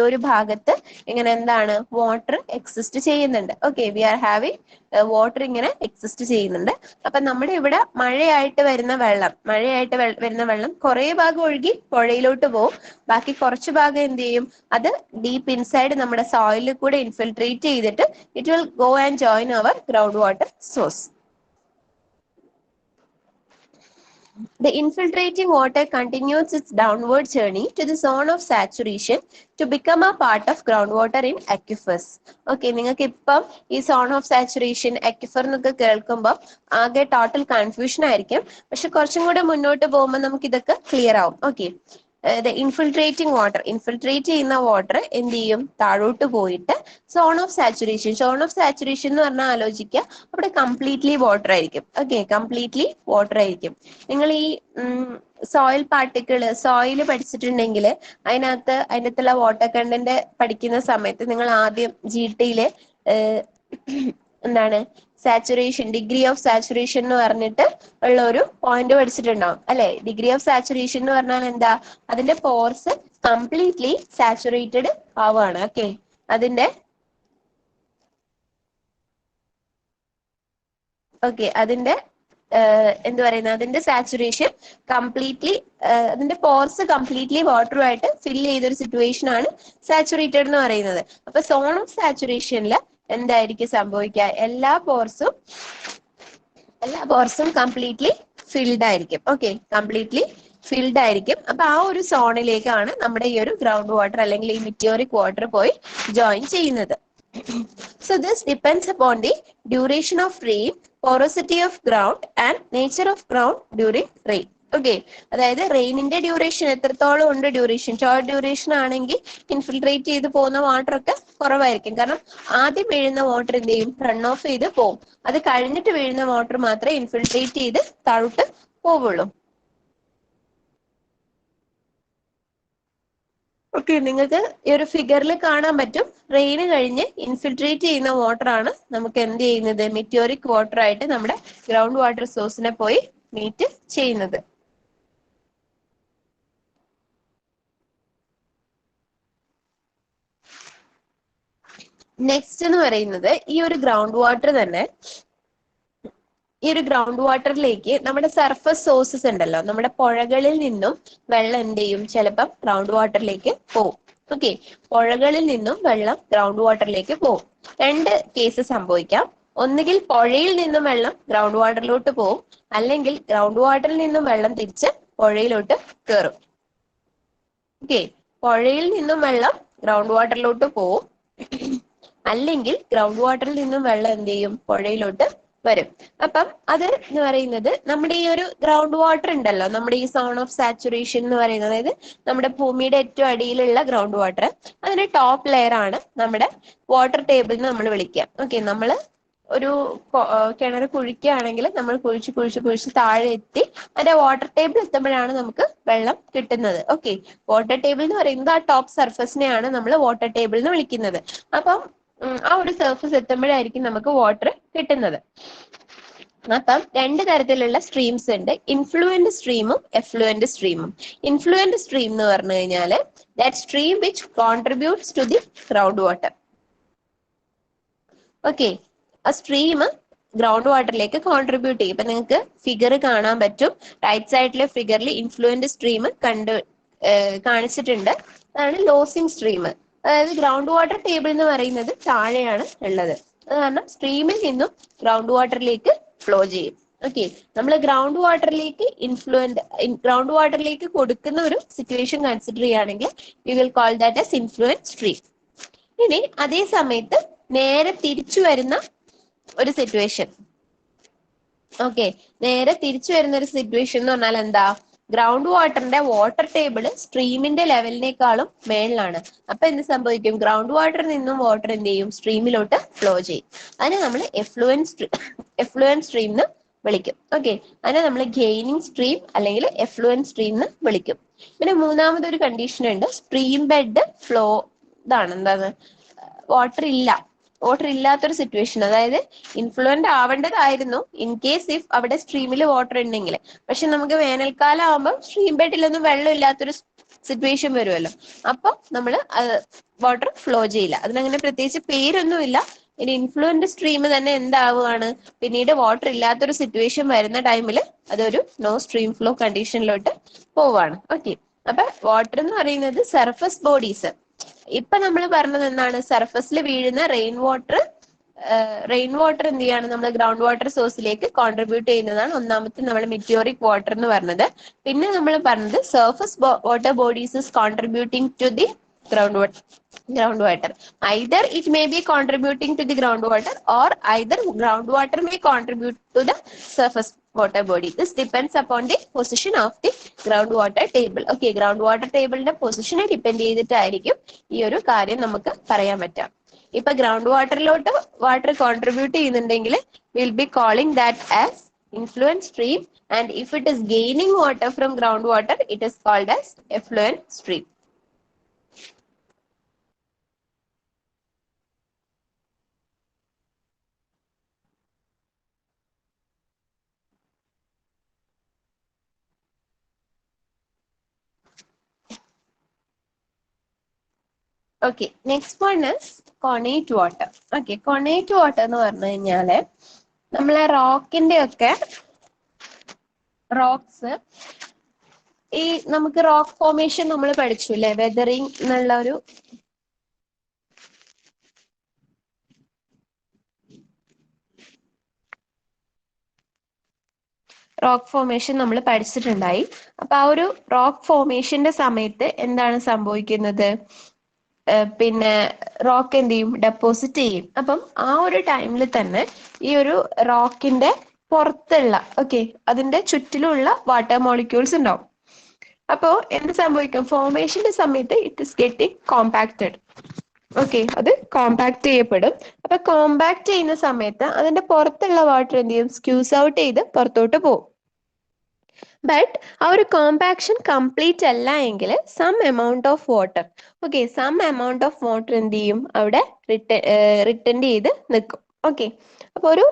ഒരു ഭാഗത്ത് ഇങ്ങനെ എന്താണ് വെള്ളം എക്സിസ്റ്റ് ചെയ്യുന്നുണ്ട്. Okay, we are having water ഇങ്ങനെ എക്സിസ്റ്റ് ചെയ്യുന്നുണ്ട്. അപ്പൊ നമ്മുടെ ഇവിടെ മഴയായിട്ട് വരുന്ന വെള്ളം കുറെ ഭാഗം ഒഴുകി പുഴയിലോട്ട് പോകും, ബാക്കി കുറച്ച് ഭാഗം എന്ത് ചെയ്യും, അത് ഡീപ്പ് ഇൻസൈഡ് നമ്മുടെ സോയിലിൽ കൂടെ ഇൻഫിൽട്രേറ്റ് ചെയ്തിട്ട് it will go and join our ground water source. The infiltrating water continues its downward journey to the zone of saturation to become a part of groundwater in aquifers. Okay, നിങ്ങൾക്ക് ഇപ്പം ഈ zone of saturation അക്വിഫർ എന്നൊക്കെ കേൾക്കുമ്പോൾ ആകെ total confusion ആയിരിക്കും. പക്ഷെ കുറച്ചും കൂടെ മുന്നോട്ട് പോകുമ്പോൾ നമുക്ക് ഇതൊക്കെ ക്ലിയർ ആവും. ഓക്കെ, ഇൻഫിൽട്രേറ്റിംഗ് വാട്ടർ, ഇൻഫിൽട്രേറ്റ് ചെയ്യുന്ന വാട്ടർ എന്ത് ചെയ്യും, താഴോട്ട് പോയിട്ട് സോൺ ഓഫ് സാച്ചുറേഷൻ എന്ന് പറഞ്ഞാൽ ആലോചിക്കുക, അവിടെ കംപ്ലീറ്റ്ലി വാട്ടർ ആയിരിക്കും. ഓക്കെ, കംപ്ലീറ്റ്ലി വാട്ടർ ആയിരിക്കും. നിങ്ങൾ ഈ സോയിൽ സോയില് പഠിച്ചിട്ടുണ്ടെങ്കിൽ അതിനകത്തുള്ള വാട്ടർ കണ്ടന്റ് പഠിക്കുന്ന സമയത്ത് നിങ്ങൾ ആദ്യം GTയില് എന്താണ് ഡിഗ്രി ഓഫ് സാച്ചുറേഷൻ എന്ന് പറഞ്ഞിട്ട് ഉള്ള ഒരു പോയിന്റ് പഠിച്ചിട്ടുണ്ടാവും അല്ലെ. ഡിഗ്രി ഓഫ് സാച്ചുറേഷൻ എന്ന് പറഞ്ഞാൽ എന്താ, അതിന്റെ പോർസ് കംപ്ലീറ്റ്ലി സാച്ചുറേറ്റഡ് ആവുകയാണ്. ഓക്കെ, അതിന്റെ അതിന്റെ സാച്ചുറേഷൻ കംപ്ലീറ്റ്ലി, അതിന്റെ പോർസ് കംപ്ലീറ്റ്ലി വാട്ടറുമായിട്ട് ഫിൽ ചെയ്തൊരു സിറ്റുവേഷൻ ആണ് സാച്ചുറേറ്റഡ് എന്ന് പറയുന്നത്. അപ്പൊ സോൺ ഓഫ് സാച്ചുറേഷനിൽ എന്തായിരിക്കും സംഭവിക്കുക, എല്ലാ പോർസും കംപ്ലീറ്റ്ലി ഫിൽഡ് ആയിരിക്കും. ഓക്കെ, കംപ്ലീറ്റ്ലി ഫിൽഡ് ആയിരിക്കും. അപ്പൊ ആ ഒരു സോണിലേക്കാണ് നമ്മുടെ ഈ ഒരു ഗ്രൗണ്ട് വാട്ടർ അല്ലെങ്കിൽ ഈ മെറ്റിയോറിക് വാട്ടർ പോയി ജോയിൻ ചെയ്യുന്നത്. So this depends upon the duration of rain, porosity of ground and nature of ground during rain. Okay, അതായത് റെയിനിന്റെ ഡ്യൂറേഷൻ എത്രത്തോളം ഉണ്ട്, ഷോർട്ട് ഡ്യൂറേഷൻ ആണെങ്കിൽ ഇൻഫിൽട്രേറ്റ് ചെയ്ത് പോകുന്ന വാട്ടർ ഒക്കെ കുറവായിരിക്കും. കാരണം ആദ്യം വീഴുന്ന വാട്ടർ എന്ത് ചെയ്യും, റൺ ഓഫ് ചെയ്ത് പോകും. അത് കഴിഞ്ഞിട്ട് വീഴുന്ന വാട്ടർ മാത്രമേ ഇൻഫിൽട്രേറ്റ് ചെയ്ത് താഴോട്ട് പോവുള്ളൂ. ഓക്കെ, നിങ്ങൾക്ക് ഈ ഒരു ഫിഗറിൽ കാണാൻ പറ്റും, റെയിന് കഴിഞ്ഞ് ഇൻഫിൽട്രേറ്റ് ചെയ്യുന്ന വാട്ടർ ആണ് നമുക്ക് എന്ത് ചെയ്യുന്നത്, മെറ്റിയോറിക് വാട്ടർ ആയിട്ട് നമ്മുടെ ഗ്രൗണ്ട് വാട്ടർ സോഴ്സിനെ പോയി മീറ്റ് ചെയ്യുന്നത്. നെക്സ്റ്റ് എന്ന് പറയുന്നത് ഈ ഒരു ഗ്രൗണ്ട് വാട്ടറിലേക്ക് നമ്മുടെ സർഫസ് സോഴ്സസ് ഉണ്ടല്ലോ, നമ്മുടെ പുഴകളിൽ നിന്നും വെള്ളം എന്ത് ചെയ്യും, ചിലപ്പം ഗ്രൗണ്ട് വാട്ടറിലേക്ക് പോകും. ഓക്കെ, പുഴകളിൽ നിന്നും വെള്ളം ഗ്രൗണ്ട് വാട്ടറിലേക്ക് പോകും. രണ്ട് കേസ് സംഭവിക്കാം. ഒന്നുകിൽ പുഴയിൽ നിന്നും വെള്ളം ഗ്രൗണ്ട് വാട്ടറിലോട്ട് പോകും, അല്ലെങ്കിൽ ഗ്രൗണ്ട് വാട്ടറിൽ നിന്നും വെള്ളം തിരിച്ച് പുഴയിലോട്ട് കയറും. ഓക്കെ, പുഴയിൽ നിന്നും വെള്ളം ഗ്രൗണ്ട് വാട്ടറിലോട്ട് പോകും, അല്ലെങ്കിൽ ഗ്രൗണ്ട് വാട്ടറിൽ നിന്നും വെള്ളം എന്ത് ചെയ്യും, പുഴയിലോട്ട് വരും. അപ്പം അത് എന്ന് പറയുന്നത് നമ്മുടെ ഈ ഒരു ഗ്രൗണ്ട് വാട്ടർ ഉണ്ടല്ലോ, നമ്മുടെ ഈ സോൺ ഓഫ് സാച്ചുറേഷൻ എന്ന് പറയുന്നത്, അതായത് നമ്മുടെ ഭൂമിയുടെ ഏറ്റവും അടിയിലുള്ള ഗ്രൗണ്ട് വാട്ടർ, അതിന്റെ ടോപ്പ് ലെയർ ആണ് നമ്മുടെ വാട്ടർ ടേബിൾ എന്ന് നമ്മൾ വിളിക്കുക. ഓക്കെ, നമ്മൾ ഒരു കിണർ കുഴിക്കുകയാണെങ്കിൽ നമ്മൾ കുഴിച്ച് താഴെ എത്തി അതിന്റെ വാട്ടർ ടേബിൾ എത്തുമ്പോഴാണ് നമുക്ക് വെള്ളം കിട്ടുന്നത്. ഓക്കെ, വാട്ടർ ടേബിൾ എന്ന് പറയുന്നത് ആ ടോപ്പ് സർഫസിനെയാണ് നമ്മൾ വാട്ടർ ടേബിൾ എന്ന് വിളിക്കുന്നത്. അപ്പം ആ ഒരു സർഫസ് എത്തുമ്പോഴായിരിക്കും നമുക്ക് വാട്ടർ കിട്ടുന്നത്. അപ്പം രണ്ട് തരത്തിലുള്ള സ്ട്രീംസ് ഉണ്ട്, ഇൻഫ്ലുവന്റ് സ്ട്രീമും എഫ്ലുവന്റ് സ്ട്രീമും. ഇൻഫ്ലുവന്റ് സ്ട്രീം എന്ന് പറഞ്ഞു കഴിഞ്ഞാൽ that stream which contributes to the ground water. Okay, ആ സ്ട്രീം ഗ്രൗണ്ട് വാട്ടറിലേക്ക് കോൺട്രിബ്യൂട്ട് ചെയ്യും. ഇപ്പൊ നിങ്ങൾക്ക് ഫിഗർ കാണാൻ പറ്റും, റൈറ്റ് സൈഡിലെ ഫിഗറിൽ ഇൻഫ്ലുവന്റ് സ്ട്രീം കാണിച്ചിട്ടുണ്ട്. അതാണ് ലോസിംഗ് സ്ട്രീം. അതായത് ഗ്രൗണ്ട് വാട്ടർ ടേബിൾ എന്ന് പറയുന്നത് താഴെയാണ് ഉള്ളത്, അത് കാരണം സ്ട്രീമിൽ നിന്നും ഗ്രൗണ്ട് വാട്ടറിലേക്ക് ഫ്ലോ ചെയ്യും. ഓക്കെ, നമ്മൾ ഗ്രൗണ്ട് വാട്ടറിലേക്ക് കൊടുക്കുന്ന ഒരു സിറ്റുവേഷൻ കൺസിഡർ ചെയ്യുകയാണെങ്കിൽ we will call that as influent stream. ഇനി അതേ സമയത്ത് നേരെ തിരിച്ചു വരുന്ന ഒരു സിറ്റുവേഷൻ, ഓക്കെ, നേരെ തിരിച്ചു വരുന്ന ഒരു സിറ്റുവേഷൻ എന്ന് പറഞ്ഞാൽ എന്താ, ഗ്രൗണ്ട് വാട്ടറിന്റെ വാട്ടർ ടേബിൾ സ്ട്രീമിന്റെ ലെവലിനേക്കാളും മേളിലാണ്. അപ്പൊ എന്ത് സംഭവിക്കും? ഗ്രൗണ്ട് വാട്ടറിൽ നിന്നും വാട്ടർ എന്ത് ചെയ്യും? സ്ട്രീമിലോട്ട് ഫ്ലോ ചെയ്യും. അതിനെ നമ്മൾ എഫ്ലുവൻറ്റ് സ്ട്രീം എന്ന് വിളിക്കും. ഓക്കെ, അതിനെ നമ്മൾ ഗെയിനിങ് സ്ട്രീം അല്ലെങ്കിൽ എഫ്ലുവൻറ്റ് സ്ട്രീം എന്ന് വിളിക്കും. പിന്നെ മൂന്നാമതൊരു കണ്ടീഷൻ ഉണ്ട്, സ്ട്രീം ബെഡ് ഫ്ലോ. ഇതാണ് എന്താണ്? വാട്ടർ ഇല്ലാത്തൊരു സിറ്റുവേഷൻ, അതായത് ഇൻഫ്ലുവന്റ് ആവേണ്ടതായിരുന്നു ഇൻ കേസ് ഇഫ് അവിടെ സ്ട്രീമിൽ വാട്ടർ ഉണ്ടെങ്കിൽ. പക്ഷെ നമുക്ക് വേനൽക്കാലം ആകുമ്പോൾ സ്ട്രീം ബെഡിലൊന്നും വെള്ളം ഇല്ലാത്തൊരു സിറ്റുവേഷൻ വരുമല്ലോ. അപ്പൊ നമ്മൾ വാട്ടർ ഫ്ലോ ചെയ്യില്ല. അതിനങ്ങനെ പ്രത്യേകിച്ച് പേരൊന്നുമില്ല. ഇനി ഇൻഫ്ലുവന്റ് സ്ട്രീം തന്നെ എന്താവുകയാണ്? പിന്നീട് വാട്ടർ ഇല്ലാത്തൊരു സിറ്റുവേഷൻ വരുന്ന ടൈമിൽ അതൊരു നോ സ്ട്രീം ഫ്ലോ കണ്ടീഷനിലോട്ട് പോവാണ്. ഓക്കെ, അപ്പൊ വാട്ടർ എന്ന് പറയുന്നത് സർഫസ് ബോഡീസ്. ഇപ്പൊ നമ്മൾ പറഞ്ഞത് എന്താണ്? സർഫസിൽ വീഴുന്ന റെയിൻ വാട്ടർ എന്ത് ചെയ്യാണ്? നമ്മൾ ഗ്രൗണ്ട് വാട്ടർ സോഴ്സിലേക്ക് കോൺട്രിബ്യൂട്ട് ചെയ്യുന്നതാണ് ഒന്നാമത്തെ നമ്മൾ മെറ്റിയോറിക് വാട്ടർ എന്ന് പറഞ്ഞത്. പിന്നെ നമ്മൾ പറഞ്ഞത് surface water bodies is contributing to the groundwater. Either it may be contributing to the groundwater, or either groundwater may contribute to the surface water body. This depends upon the position of the groundwater table. Okay, groundwater table ന്റെ പൊസിഷനെ depend ചെയ്തിട്ടായിരിക്കും ഈ ഒരു കാര്യം നമുക്ക് പറയാൻ പറ്റുക. ഇപ്പൊ ground വാട്ടറിലോട്ട് water contribute ചെയ്യുന്നുണ്ടെങ്കിൽ will be calling that as influent stream, and if it is gaining water from groundwater, it is called as effluent stream. Okay, next one is connate water. Okay, connate water എന്ന് പറഞ്ഞു കഴിഞ്ഞാല് നമ്മളെ റോക്കിന്റെ ഒക്കെ rocks, ഈ നമുക്ക് rock formation നമ്മൾ പഠിച്ചു അല്ലെ, വെതറിങ് എന്നുള്ള ഒരു റോക്ക് ഫോർമേഷൻ നമ്മൾ പഠിച്ചിട്ടുണ്ടായി. അപ്പൊ ആ ഒരു റോക്ക് ഫോർമേഷന്റെ സമയത്ത് എന്താണ് സംഭവിക്കുന്നത്? പിന്നെ റോക്ക് എന്ത് ചെയ്യും? ഡെപ്പോസിറ്റ് ചെയ്യും. അപ്പം ആ ഒരു ടൈമിൽ തന്നെ ഈ ഒരു റോക്കിന്റെ പുറത്തുള്ള അതിന്റെ ചുറ്റിലുള്ള വാട്ടർ മോളിക്യൂൾസ് ഉണ്ടാവും. അപ്പോ എന്ത് സംഭവിക്കും? ഫോർമേഷന്റെ സമയത്ത് ഇറ്റ് ഇസ് ഗെറ്റിംഗ് കോമ്പാക്റ്റഡ്. അത് കോമ്പാക്ട് ചെയ്യപ്പെടും. അപ്പൊ കോമ്പാക്ട് ചെയ്യുന്ന സമയത്ത് അതിന്റെ പുറത്തുള്ള വാട്ടർ എന്ത് ചെയ്യും? സ്ക്യൂസ് ഔട്ട് ചെയ്ത് പുറത്തോട്ട് പോകും. ബട്ട് ആ ഒരു കോമ്പാക്ഷൻ കംപ്ലീറ്റ് അല്ല എങ്കിൽ സം എമൗണ്ട് ഓഫ് വാട്ടർ എന്ത് ചെയ്യും? അവിടെ റിട്ടേൺ ചെയ്ത് നിൽക്കും. അപ്പൊ ഒരു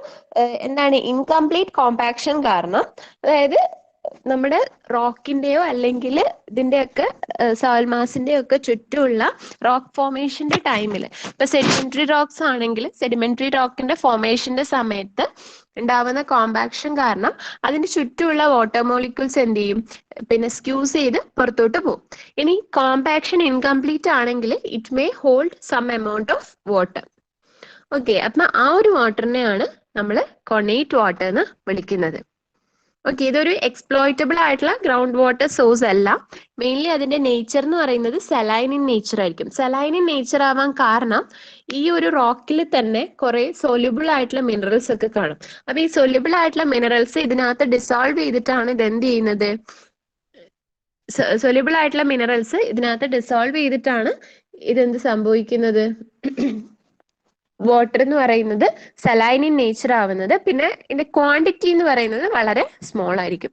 എന്താണ് ഇൻകംപ്ലീറ്റ് കോമ്പാക്ഷൻ കാരണം, അതായത് നമ്മുടെ റോക്കിന്റെയോ അല്ലെങ്കിൽ ഇതിന്റെയൊക്കെ സോയിൽ മാസിന്റെ ഒക്കെ ചുറ്റുമുള്ള റോക്ക് ഫോർമേഷന്റെ ടൈമിൽ, ഇപ്പൊ സെഡിമെന്ററി റോക്സ് ആണെങ്കിൽ സെഡിമെന്ററി റോക്കിന്റെ ഫോർമേഷന്റെ സമയത്ത് ഉണ്ടാവുന്ന കോമ്പാക്ഷൻ കാരണം അതിന്റെ ചുറ്റുമുള്ള വാട്ടർ മോളിക്യൂൾസ് എന്ത് ചെയ്യും? പിന്നെ സ്ക്യൂസ് ചെയ്ത് പുറത്തോട്ട് പോകും. ഇനി കോമ്പാക്ഷൻ ഇൻകംപ്ലീറ്റ് ആണെങ്കിൽ it may hold some amount of water. അപ്പൊ ആ ഒരു വാട്ടറിനെയാണ് നമ്മൾ കൊണേറ്റ് വാട്ടർ എന്ന് വിളിക്കുന്നത്. ഇതൊരു എക്സ്പ്ലോയിറ്റബിൾ ആയിട്ടുള്ള ഗ്രൗണ്ട് വാട്ടർ സോഴ്സ് അല്ല. മെയിൻലി അതിന്റെ നേച്ചർ എന്ന് പറയുന്നത് സലൈൻ ഇൻ നേച്ചർ ആയിരിക്കും. സലൈൻ ഇൻ നേച്ചർ ആവാൻ കാരണം ഈ ഒരു റോക്കിൽ തന്നെ കുറെ സൊല്യൂബിൾ ആയിട്ടുള്ള മിനറൽസ് ഒക്കെ കാണും. അപ്പൊ ഈ സൊല്യൂബിൾ ആയിട്ടുള്ള മിനറൽസ് ഇതിനകത്ത് ഡിസോൾവ് ചെയ്തിട്ടാണ് ഇതെന്ത് ചെയ്യുന്നത്? സൊല്യൂബിൾ ആയിട്ടുള്ള മിനറൽസ് ഇതിനകത്ത് ഡിസോൾവ് ചെയ്തിട്ടാണ് ഇതെന്ത് സംഭവിക്കുന്നത്? വാട്ടർ എന്ന് പറയുന്നത് സലൈൻ ഇൻ നേച്ചർ ആവുന്നത്. പിന്നെ ഇതിന്റെ ക്വാണ്ടിറ്റി എന്ന് പറയുന്നത് വളരെ സ്മോൾ ആയിരിക്കും.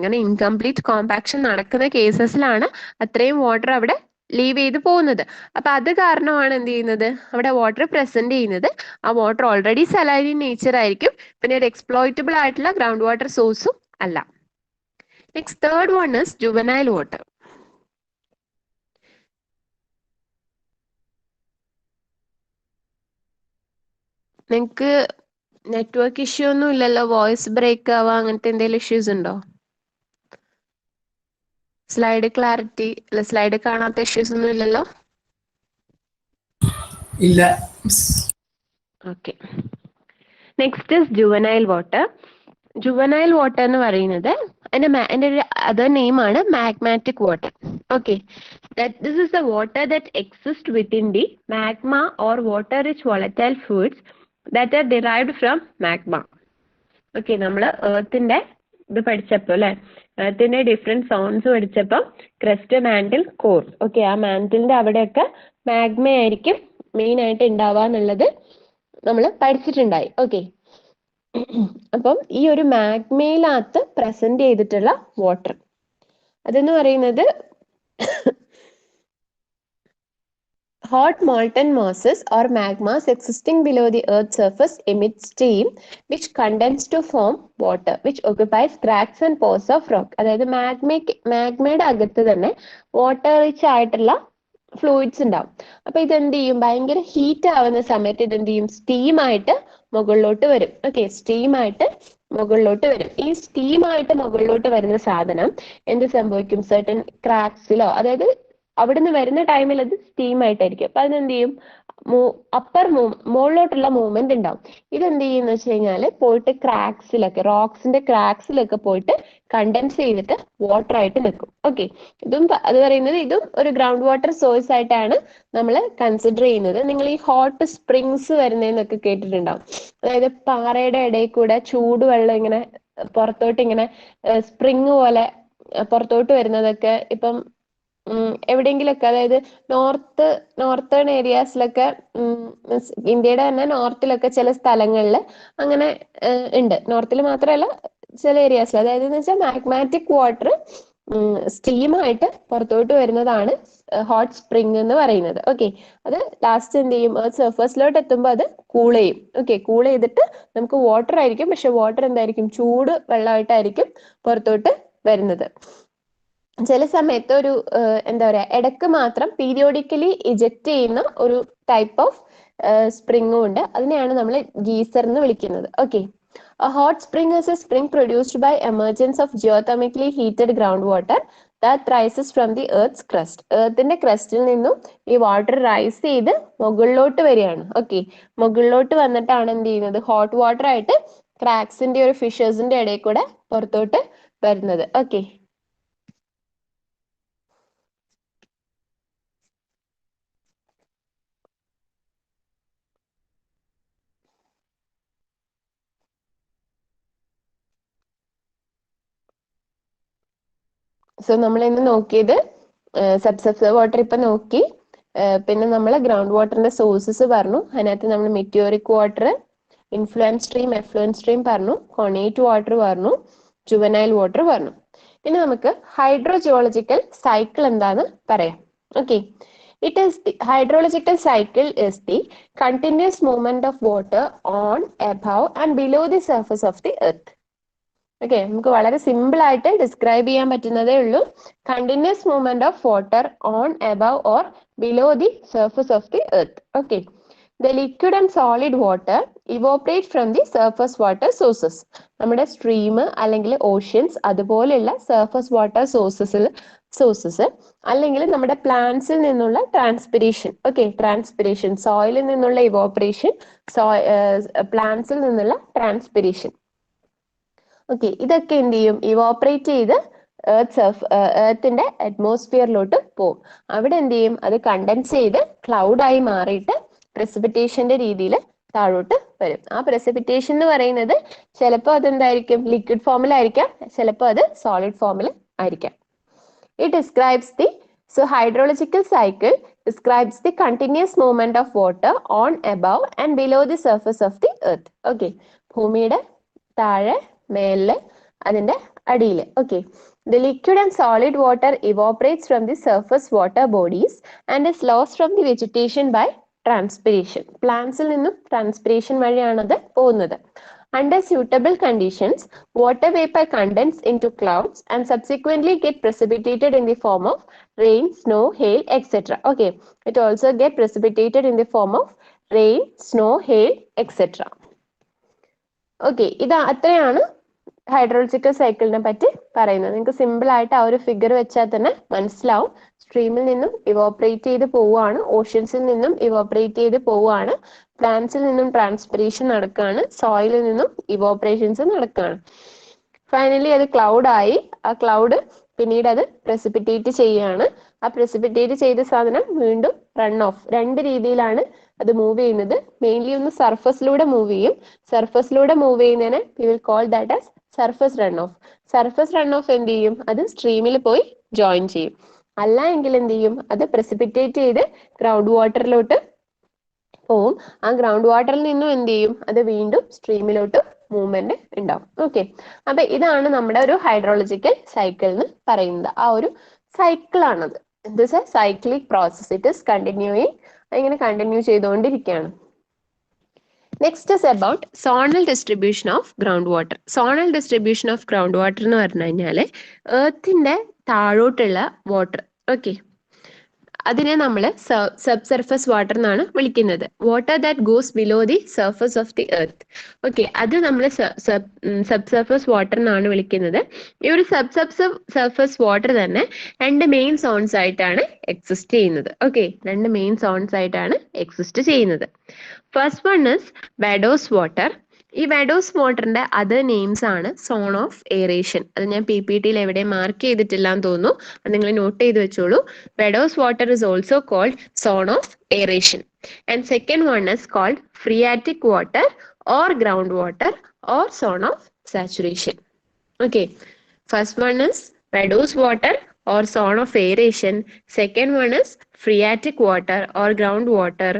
കാരണം ഇൻകംപ്ലീറ്റ് കോമ്പാക്ഷൻ നടക്കുന്ന കേസസിലാണ് അത്രയും വാട്ടർ അവിടെ ലീവ് ചെയ്ത് പോകുന്നത്. അപ്പൊ അത് കാരണമാണ് എന്ത് ചെയ്യുന്നത്? അവിടെ വാട്ടർ പ്രസന്റ് ചെയ്യുന്നത്. ആ water already saline in nature ആയിരിക്കും. പിന്നെ ഒരു എക്സ്പ്ലോയിറ്റബിൾ ആയിട്ടുള്ള ഗ്രൗണ്ട് വാട്ടർ സോഴ്സും അല്ല. Next third one is juvenile water. നിങ്ങക്ക് നെറ്റ്വർക്ക് ഇഷ്യൂ ഒന്നും ഇല്ലല്ലോ? വോയിസ് ബ്രേക്ക് ആവാ അങ്ങനത്തെ എന്തെങ്കിലും ഇഷ്യൂസ് ഉണ്ടോ? സ്ലൈഡ് ക്ലാരിറ്റി അല്ല, സ്ലൈഡ് കാണാത്ത ഇഷ്യൂസ് ഒന്നും ഇല്ലല്ലോ? ഇല്ല. Next is juvenile water. Juvenile water എന്ന് പറയുന്നത് അതിന്റെ ഒരു അതർ നെയിം ആണ് magmatic water. This is the water that exists within the magma or water-rich volatile fluids that are derived from magma. നമ്മള് എർത്തിന്റെ ഇത് പഠിച്ചപ്പോൾ അല്ലെ, എർത്തിന്റെ ഡിഫറെന്റ് സോൺസ് പഠിച്ചപ്പോൾ ക്രസ്റ്റ്, മാന്റിൽ, കോർ. ഓക്കെ, ആ മാന്റിലിന്റെ അവിടെയൊക്കെ മാഗ്മ ആയിരിക്കും മെയിൻ ആയിട്ട് ഉണ്ടാവുക എന്നുള്ളത് നമ്മൾ പഠിച്ചിട്ടുണ്ടായി. ഓക്കെ, അപ്പം ഈ ഒരു മാഗ്മയിലകത്ത് പ്രസന്റ് ചെയ്തിട്ടുള്ള വാട്ടർ അതെന്ന് പറയുന്നത് hot molten masses or magmas existing below the earth's surface emit steam which condense to form water which occupies cracks and pores of rock. അതായത് മാഗ്മയുടെ അകത്ത് തന്നെ വാട്ടർ റിച്ച് ആയിട്ടുള്ള ഫ്ലൂയിഡ്സ് ഉണ്ടാവും. അപ്പൊ ഇതെന്ത് ചെയ്യും, ഭയങ്കര ഹീറ്റ് ആവുന്ന സമയത്ത് ഇതെന്ത് ചെയ്യും, സ്റ്റീമായിട്ട് മുകളിലോട്ട് വരും. ഓക്കെ, സ്റ്റീമായിട്ട് മുകളിലോട്ട് വരും. ഈ സ്റ്റീമായിട്ട് മുകളിലോട്ട് വരുന്ന സാധനം എന്ത് സംഭവിക്കും, സർട്ടൻ ക്രാക്സിലോ, അതായത് അവിടുന്ന് വരുന്ന ടൈമിൽ അത് സ്റ്റീം ആയിട്ടായിരിക്കും. അപ്പൊ അതിനെന്ത് ചെയ്യും, മുകളിലോട്ടുള്ള മൂവ്മെന്റ് ഉണ്ടാവും. ഇതെന്ത് ചെയ്യുന്ന വെച്ച് കഴിഞ്ഞാൽ പോയിട്ട് ക്രാക്സിലൊക്കെ, റോക്സിന്റെ ക്രാക്സിലൊക്കെ പോയിട്ട് കണ്ടൻസ് ചെയ്തിട്ട് വാട്ടർ ആയിട്ട് നിൽക്കും. ഓക്കെ, ഇതും അത് പറയുന്നത് ഇതും ഒരു ഗ്രൗണ്ട് വാട്ടർ സോഴ്സ് ആയിട്ടാണ് നമ്മൾ കൺസിഡർ ചെയ്യുന്നത്. നിങ്ങൾ ഈ ഹോട്ട് സ്പ്രിങ്സ് വരുന്നതെന്നൊക്കെ കേട്ടിട്ടുണ്ടാവും. അതായത് പാറയുടെ ഇടയിൽ കൂടെ ചൂടുവെള്ളം ഇങ്ങനെ പുറത്തോട്ട് ഇങ്ങനെ സ്പ്രിങ് പോലെ പുറത്തോട്ട് വരുന്നതൊക്കെ ഇപ്പം എവിടെയെങ്കിലൊക്കെ, അതായത് നോർത്തേൺ ഏരിയാസിലൊക്കെ, ഇന്ത്യയുടെ തന്നെ നോർത്തിലൊക്കെ ചില സ്ഥലങ്ങളിൽ അങ്ങനെ ഉണ്ട്. നോർത്തിൽ മാത്രമല്ല, ചില ഏരിയാസിൽ, അതായത് എന്ന് വെച്ചാൽ മാഗ്മാറ്റിക് വാട്ടർ സ്റ്റീമായിട്ട് പുറത്തോട്ട് വരുന്നതാണ് ഹോട്ട് സ്പ്രിങ് എന്ന് പറയുന്നത്. ഓക്കെ, അത് ലാസ്റ്റ് എന്ത് ചെയ്യും, സർഫസിലോട്ട് എത്തുമ്പോൾ അത് കൂൾ ചെയ്യും. ഓക്കെ, കൂൾ ചെയ്തിട്ട് നമുക്ക് വാട്ടർ ആയിരിക്കും, പക്ഷെ വാട്ടർ എന്തായിരിക്കും, ചൂട് വെള്ളമായിട്ടായിരിക്കും പുറത്തോട്ട് വരുന്നത്. ചില സമയത്ത് ഒരു എന്താ പറയാ, ഇടക്ക് മാത്രം പീരിയോഡിക്കലി ഇജക്ട് ചെയ്യുന്ന ഒരു ടൈപ്പ് ഓഫ് സ്പ്രിങ്ങും ഉണ്ട്. അതിനെയാണ് നമ്മൾ ഗീസർ എന്ന് വിളിക്കുന്നത്. Okay, a hot spring is a spring produced by emergence of geothermically heated groundwater that rises from the earth's crust. എർത്തിന്റെ ക്രസ്റ്റിൽ നിന്നും ഈ വാട്ടർ റൈസ് ചെയ്ത് മുകളിലോട്ട് വരികയാണ്. ഓക്കെ, മുകളിലോട്ട് വന്നിട്ടാണ് എന്ത് ചെയ്യുന്നത്, ഹോട്ട് വാട്ടർ ആയിട്ട് ക്രാക്സിന്റെ ഒരു ഫിഷേഴ്സിന്റെ ഇടയിൽ കൂടെ പുറത്തോട്ട് വരുന്നത്. ഓക്കെ, സോ നമ്മൾ ഇന്ന് നോക്കിയത് സബ്സർഫസ് വാട്ടർ ഇപ്പൊ നോക്കി. പിന്നെ നമ്മൾ ഗ്രൗണ്ട് വാട്ടറിന്റെ സോഴ്സസ് പറഞ്ഞു. അതിനകത്ത് നമ്മൾ meteoric water, influence stream, effluence stream പറഞ്ഞു, കൊണേറ്റ് വാട്ടർ പറഞ്ഞു, ജുവനൈൽ വാട്ടർ പറഞ്ഞു. ഇനി നമുക്ക് ഹൈഡ്രോ ജിയോളജിക്കൽ സൈക്കിൾ എന്താന്ന് പറയാം. Okay, the hydrological cycle is the continuous movement of water on, above and below the surface of the earth. Okay, നമുക്ക് വളരെ simple ആയിട്ട് ഡിസ്ക്രൈബ് ചെയ്യാൻ പറ്റുന്നതേ ഉള്ളൂ. Continuous movement of water on, above or below the surface of the earth. Okay, the liquid and solid water evaporate from the surface water sources. നമ്മുടെ stream അല്ലെങ്കിൽ oceans അതുപോലെയുള്ള surface water sources അല്ലെങ്കിൽ നമ്മുടെ പ്ലാന്റ്സിൽ നിന്നുള്ള transpiration. Okay, transpiration, സോയിലിൽ നിന്നുള്ള evaporation, പ്ലാന്റ്സിൽ നിന്നുള്ള transpiration. Okay, ഇതൊക്കെ എന്ത് ചെയ്യും, ഇവോപ്പറേറ്റ് ചെയ്ത് എർത്തിന്റെ അറ്റ്മോസ്ഫിയറിലോട്ട് പോകും. അവിടെ എന്ത് ചെയ്യും, അത് കണ്ടൻസ് ചെയ്ത് ക്ലൗഡായി മാറിയിട്ട് പ്രസിപ്പിറ്റേഷന്റെ രീതിയിൽ താഴോട്ട് വരും. ആ പ്രസിപ്പിറ്റേഷൻ എന്ന് പറയുന്നത് ചിലപ്പോൾ അതെന്തായിരിക്കും, ലിക്വിഡ് ഫോമിലായിരിക്കാം, ചിലപ്പോൾ അത് സോളിഡ് ഫോമിൽ ആയിരിക്കാം. It describes the hydrological cycle describes the continuous movement of water on, above and below the surface of the earth. Okay, ഭൂമിയുടെ താഴെ, മേലെ, അതിന്റെ അടിയില്. Okay, the liquid and solid water evaporates from the surface water bodies and is lost from the vegetation by transpiration. പ്ലാന്റ്സിൽ നിന്നും transpiration വഴിയാണ് അത് പോകുന്നത്. Under suitable conditions, water vapor condense into clouds and subsequently get precipitated in the form of rain, snow, hail, etc. Okay, it also get precipitated in the form of rain, snow, hail, etc. Okay, ഇത് അത്രയാണ് hydrological സൈക്കിളിനെ പറ്റി പറയുന്നത്. നിങ്ങൾക്ക് simple ആയിട്ട് ആ ഒരു figure വെച്ചാൽ തന്നെ മനസ്സിലാവും. സ്ട്രീമിൽ നിന്നും ഇവോപ്പറേറ്റ് ചെയ്ത് പോവുകയാണ്, ഓഷ്യൻസിൽ നിന്നും ഇവോപ്പറേറ്റ് ചെയ്ത് പോവുകയാണ്, പ്ലാന്റ്സിൽ നിന്നും ട്രാൻസ്പിരേഷൻ നടക്കുകയാണ്, സോയിലിൽ നിന്നും ഇവോപ്പറേഷൻസ് നടക്കുകയാണ്. ഫൈനലി അത് ക്ലൗഡായി. ആ ക്ലൗഡ് പിന്നീട് അത് പ്രസിപ്പിറ്റേറ്റ് ചെയ്യുകയാണ്. ആ പ്രസിപ്പിറ്റേറ്റ് ചെയ്ത സാധനം വീണ്ടും റൺ ഓഫ്. രണ്ട് രീതിയിലാണ് അത് മൂവ് ചെയ്യുന്നത്. മെയിൻലി ഒന്ന് സർഫസിലൂടെ മൂവ് ചെയ്യും. സർഫസിലൂടെ മൂവ് ചെയ്യുന്നതിനെ V will call that as surface run off. Surface run off എന്ത് ചെയ്യും? അത് സ്ട്രീമിൽ പോയി ജോയിൻ ചെയ്യും. അല്ല എങ്കിൽ എന്ത് ചെയ്യും? അത് പ്രസിപ്പിറ്റേറ്റ് ചെയ്ത് ഗ്രൗണ്ട് വാട്ടറിലോട്ട് പോവും. ആ ഗ്രൗണ്ട് വാട്ടറിൽ നിന്നും എന്ത് ചെയ്യും? അത് വീണ്ടും സ്ട്രീമിലോട്ട് മൂവ്മെന്റ് ഉണ്ടാവും. ഓക്കെ, അപ്പൊ ഇതാണ് നമ്മുടെ ഒരു ഹൈഡ്രോളജിക്കൽ സൈക്കിൾ എന്ന് പറയുന്നത്. ആ ഒരു സൈക്കിൾ ആണത്. This A cyclic process. It is continuing. ഇങ്ങനെ കണ്ടിന്യൂ ചെയ്തുകൊണ്ടിരിക്കുകയാണ്. Next is about zonal distribution of ground water. Zonal distribution of ground water എന്ന് പറഞ്ഞു കഴിഞ്ഞാല് എർത്തിന്റെ താഴോട്ടുള്ള വാട്ടർ. ഓക്കെ, അതിനെ നമ്മൾ സബ് സർഫസ് വാട്ടർ എന്നാണ് വിളിക്കുന്നത്. Water that goes below the surface of the earth. Okay, അത് നമ്മൾ സബ് സർഫസ് വാട്ടർ എന്നാണ് വിളിക്കുന്നത്. ഈ ഒരു സർഫസ് വാട്ടർ തന്നെ രണ്ട് മെയിൻ സോൺസ് ആയിട്ടാണ് എക്സിസ്റ്റ് ചെയ്യുന്നത്. ഓക്കെ, രണ്ട് മെയിൻ സോൺസ് ആയിട്ടാണ് എക്സിസ്റ്റ് ചെയ്യുന്നത്. First one is vadose water. ഈ വെഡോസ് വാട്ടറിന്റെ അതർ നെയിംസ് ആണ് സോൺ ഓഫ് എയറേഷൻ. അത് ഞാൻ PPT എവിടെ മാർക്ക് ചെയ്തിട്ടില്ല എന്ന് തോന്നുന്നു, അത് നിങ്ങൾ നോട്ട് ചെയ്ത് വെച്ചോളൂ. Vadose water is also called zone of aeration. And second one is called phreatic water or ground water or zone of saturation. Okay, first one is Meadows water or zone of aeration. Second one is phreatic water or groundwater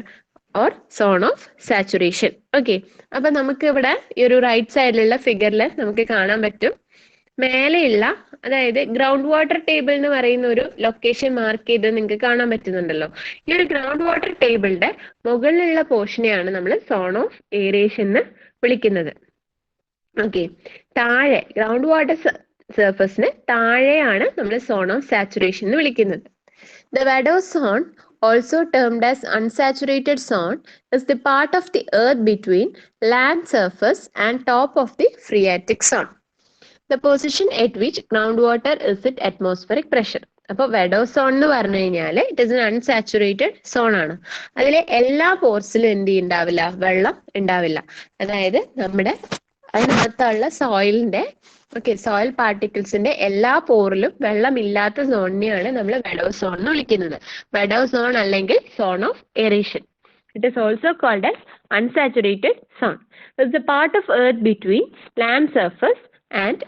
or zone of saturation. Okay, അപ്പൊ നമുക്ക് ഇവിടെ ഈ ഒരു right സൈഡിലുള്ള ഫിഗറിൽ നമുക്ക് കാണാൻ പറ്റും, മേലെയുള്ള അതായത് ഗ്രൗണ്ട് വാട്ടർ ടേബിൾ എന്ന് പറയുന്ന ഒരു ലൊക്കേഷൻ മാർക്ക് ചെയ്ത് നിങ്ങൾക്ക് കാണാൻ പറ്റുന്നുണ്ടല്ലോ. ഈ ഒരു ഗ്രൗണ്ട് വാട്ടർ ടേബിളിന്റെ മുകളിലുള്ള പോർഷനെയാണ് നമ്മൾ സോൺ ഓഫ് എയറേഷൻ എന്ന് വിളിക്കുന്നത്. ഓക്കെ, താഴെ ഗ്രൗണ്ട് വാട്ടർ സർഫസിന് താഴെയാണ് നമ്മൾ സോൺ ഓഫ് സാച്ചുറേഷൻ എന്ന് വിളിക്കുന്നത്. The vadose zone, also termed as unsaturated zone, is the part of the earth between land surface and top of the phreatic zone. The position at which groundwater is at atmospheric pressure. അപ്പോൾ വെഡോസ് zone എന്ന് പറഞ്ഞു കഴിഞ്ഞാൽ it is an unsaturated zone ആണ്. അതിലെ എല്ലാ പോർസിലും എന്ത് ഉണ്ടാവില്ല? വെള്ളം ഉണ്ടാവില്ല. അതായത് നമ്മുടെ അതിനകത്തുള്ള സോയിലിന്റെ സോയിൽ പാർട്ടിക്കിൾസിന്റെ എല്ലാ പോറിലും വെള്ളമില്ലാത്ത സോണിനെയാണ് നമ്മൾ വെഡോസ് സോൺ എന്ന് വിളിക്കുന്നത്. വെഡോസ് സോൺ അല്ലെങ്കിൽ zone of aeration. It is also called as unsaturated zone. It's a part of earth between land surface and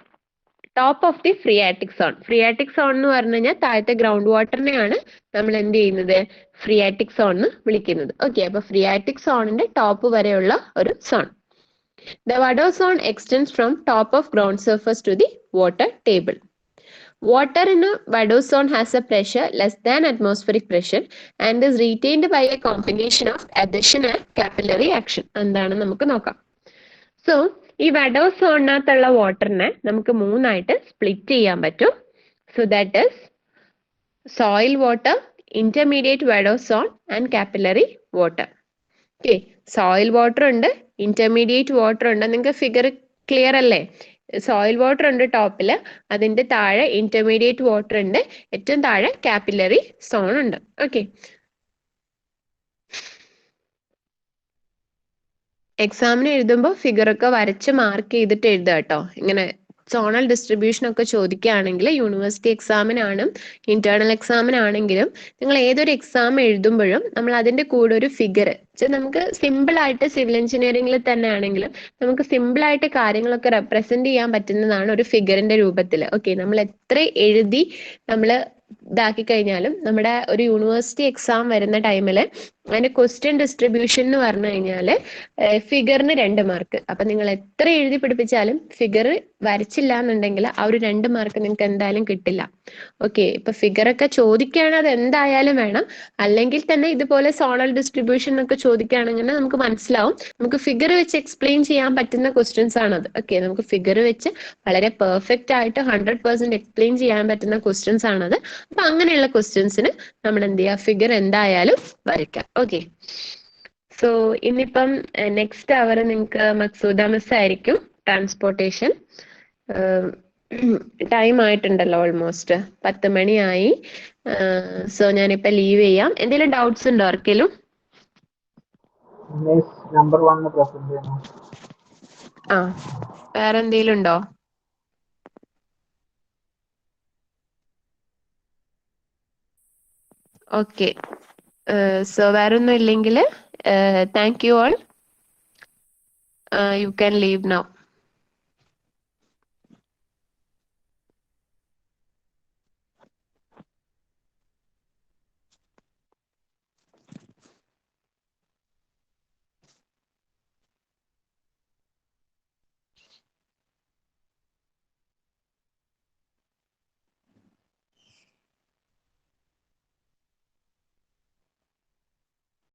top of the phreatic zone. Phreatic zone എന്ന് പറഞ്ഞു കഴിഞ്ഞാൽ താഴത്തെ ഗ്രൗണ്ട് വാട്ടറിനെയാണ് നമ്മൾ എന്ത് ചെയ്യുന്നത്? ഫ്രിയാറ്റിക് സോൺ എന്ന് വിളിക്കുന്നത്. ഓക്കെ, അപ്പൊ ഫ്രിയാറ്റിക് സോണിന്റെ ടോപ്പ് വരെയുള്ള ഒരു zone. The vadose zone extends from top of ground surface to the water table. Water in a vadose zone has a pressure less than atmospheric pressure and is retained by a combination of adhesion and capillary action. എന്താണ് നമുക്ക് നോക്കാം. So ഈ vadose സോണിനകത്തുള്ള വാട്ടറിനെ നമുക്ക് മൂന്നായിട്ട് split ചെയ്യാൻ പറ്റും. So that is soil water, intermediate vadose zone and capillary water. Okay, soil water ഉണ്ട്, intermediate water ഉണ്ട്. നിങ്ങൾക്ക് ഫിഗർ ക്ലിയർ അല്ലേ? സോയിൽ വാട്ടർ ഉണ്ട് ടോപ്പില്, അതിന്റെ താഴെ ഇന്റർമീഡിയറ്റ് വാട്ടർ ഉണ്ട്, ഏറ്റവും താഴെ കാപ്പിലറി സോൺ ഉണ്ട്. ഓക്കെ, എക്സാമിന് എഴുതുമ്പോൾ ഫിഗർ ഒക്കെ വരച്ച് മാർക്ക് ചെയ്തിട്ട് എഴുതുക കേട്ടോ. ഇങ്ങനെ സോണൽ ഡിസ്ട്രിബ്യൂഷൻ ഒക്കെ ചോദിക്കുകയാണെങ്കിൽ യൂണിവേഴ്സിറ്റി എക്സാമിനാണ്, ഇന്റേണൽ എക്സാമിനാണെങ്കിലും നിങ്ങൾ ഏതൊരു എക്സാം എഴുതുമ്പോഴും നമ്മൾ അതിന്റെ കൂടെ ഒരു ഫിഗർ, നമുക്ക് സിമ്പിൾ ആയിട്ട് സിവിൽ എഞ്ചിനീയറിംഗിൽ തന്നെ ആണെങ്കിലും നമുക്ക് സിമ്പിൾ ആയിട്ട് കാര്യങ്ങളൊക്കെ റെപ്രസെന്റ് ചെയ്യാൻ പറ്റുന്നതാണ് ഒരു ഫിഗറിന്റെ രൂപത്തിൽ. ഓക്കെ, നമ്മൾ എത്ര എഴുതി നമ്മൾ ഇതാക്കി കഴിഞ്ഞാലും നമ്മുടെ ഒരു യൂണിവേഴ്സിറ്റി എക്സാം വരുന്ന ടൈമിൽ അതിന്റെ ക്വസ്റ്റ്യൻ ഡിസ്ട്രിബ്യൂഷൻ എന്ന് പറഞ്ഞു കഴിഞ്ഞാല് ഫിഗറിന് 2 മാർക്ക്. അപ്പൊ നിങ്ങൾ എത്ര എഴുതി പിടിപ്പിച്ചാലും ഫിഗർ വരച്ചില്ല എന്നുണ്ടെങ്കിൽ ആ ഒരു 2 മാർക്ക് നിങ്ങൾക്ക് എന്തായാലും കിട്ടില്ല. ഓക്കെ, ഇപ്പൊ ഫിഗർ ഒക്കെ ചോദിക്കുകയാണെങ്കിൽ അത് എന്തായാലും വേണം. അല്ലെങ്കിൽ തന്നെ ഇതുപോലെ സോണൽ ഡിസ്ട്രിബ്യൂഷൻ ഒക്കെ ചോദിക്കുകയാണെങ്കിൽ നമുക്ക് മനസ്സിലാവും, നമുക്ക് ഫിഗർ വെച്ച് എക്സ്പ്ലെയിൻ ചെയ്യാൻ പറ്റുന്ന ക്വസ്റ്റ്യൻസ് ആണത്. ഓക്കെ, നമുക്ക് ഫിഗർ വെച്ച് വളരെ പെർഫെക്റ്റ് ആയിട്ട് 100% എക്സ്പ്ലെയിൻ ചെയ്യാൻ പറ്റുന്ന ക്വസ്റ്റ്യൻസ് ആണത്. അപ്പൊ അങ്ങനെയുള്ള ക്വസ്റ്റ്യൻസിന് നമ്മൾ എന്ത് ചെയ്യുക? ഫിഗർ എന്തായാലും വരയ്ക്കാം. ഓക്കെ, സോ ഇന്നിപ്പം നെക്സ്റ്റ് അവർ നിങ്ങൾക്ക് മക്സൂദ മിസ് ആയിരിക്കും ട്രാൻസ്പോർട്ടേഷൻ. ടൈം ആയിട്ടുണ്ടല്ലോ, ഓൾമോസ്റ്റ് 10 മണിയായി. സോ ഞാനിപ്പോ ലീവ് ചെയ്യാം. എന്തെങ്കിലും ഡൗട്ട്സ് ഉണ്ടോ ആർക്കെങ്കിലും? ആ, വേറെ എന്തെങ്കിലും ഉണ്ടോ? ഓക്കെ, സോ വേറെ ഒന്നും ഇല്ലെങ്കിൽ thank you all. You can leave now.